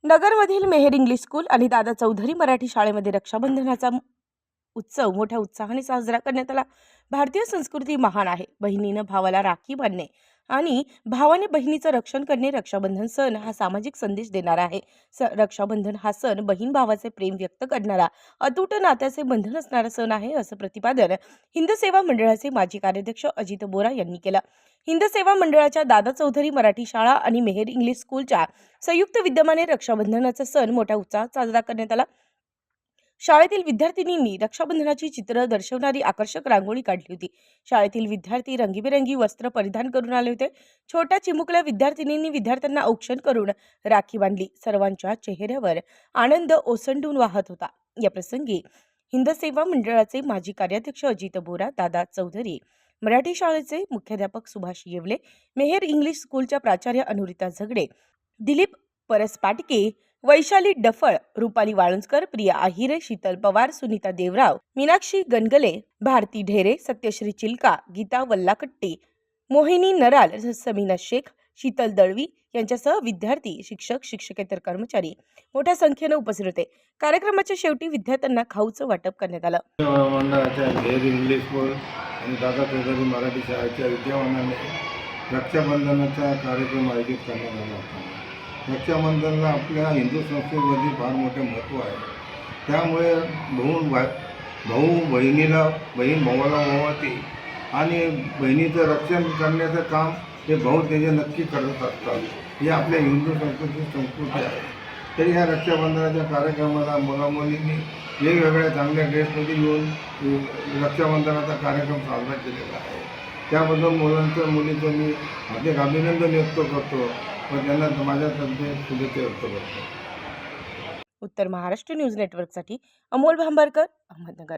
नगरमधील मेहेर English school आणि दादा चौधरी मराठी शाळेमध्ये रक्षाबंधनाचा उत्सव मोठ्या उत्साहाने साजरा करण्यात आला। भारतीय संस्कृती महान आहे। बहिणीनं भावाला राखी बांधणे आणि भावाने बहिणीचं रक्षण करणे रक्षाबंधन सण हा सामाजिक संदेश देणारा आहे। रक्षाबंधन हा सण बहीण भावाचे प्रेम व्यक्त करणारा, अतूट नात्याचे बंधन असणारा सण आहे, असं प्रतिपादन हिंद सेवा मंडळाचे माजी कार्याध्यक्ष अजित बोरा यांनी केलं। हिंद सेवा मंडळाच्या दादा चौधरी मराठी शाळा आणि मेहेर इंग्लिश स्कूलच्या संयुक्त विद्यमाने रक्षाबंधनाचा सण मोठ्या उत्साहात साजरा करण्यात आला। शाळेतील विद्यार्थिनींनी रक्षाबंधनाची चित्र दर्शवणारी आकर्षक रांगोळी काढली होती। शाळेतील विद्यार्थी रंगीबेरंगी वस्त्र परिधान करून आले होते। छोट्या चिमुकल्या विद्यार्थिनींनी विद्यार्थ्यांना औक्षण करून राखी बांधली। सर्वांच्या चेहऱ्यावर आनंद ओसंडून वाहत होता। या प्रसंगी हिंद सेवा मंडळाचे माजी कार्याध्यक्ष अजित बोरा, दादा चौधरी मराठी शाळेचे मुख्याध्यापक सुभाष येवले, मेहेर इंग्लिश स्कूलच्या प्राचार्य अनुरिता झगडे, दिलीप परसपाटके, वैशाली डफळ, रुपाली वाळुंजकर, प्रिया आहिरे, शीतल पवार, सुनीता देवराव, मीनाक्षी गणगले, भारती ढेरे, सत्यश्री चिलका, गीता वल्लाकट्टी, मोहिनी नराल, समीना शेख, शीतल दळवी यांच्यासह विद्यार्थी, शिक्षक, शिक्षकेतर कर्मचारी मोठ्या संख्येने उपस्थित होते। कार्यक्रमाच्या शेवटी विद्यार्थ्यांना खाऊचं वाटप करण्यात आलं। मंडळाच्या मेहेर इंग्लिश स्कूल आणि दादा चौधरी मराठी शाळेच्या विद्यामानाने रक्षाबंधनाचा कार्यक्रम आयोजित करण्यात आला होता। रक्षाबंधनाला आपल्या हिंदू संस्कृतीमध्ये फार मोठे महत्त्व आहे। त्यामुळे भाऊ बहिणीला, बहीण भावाला ओवाळते आणि बहिणीचं रक्षण करण्याचं काम हे भाऊ त्याचे नक्की करत असतात। ही आपल्या हिंदू संस्कृती आहे। तरी ह्या रक्षाबंधनाच्या कार्यक्रमाला मुलामुलींनी वेगवेगळ्या चांगल्या ड्रेसमध्ये येऊन रक्षाबंधनाचा कार्यक्रम साजरा केलेला आहे। त्याबद्दल मुलींचं मी हार्दिक अभिनंदन व्यक्त करतो व त्यांना माझ्यातर्फे शुभेच्छा व्यक्त करतो। उत्तर महाराष्ट्र न्यूज नेटवर्कसाठी अमोल भांबारकर, अहमदनगर।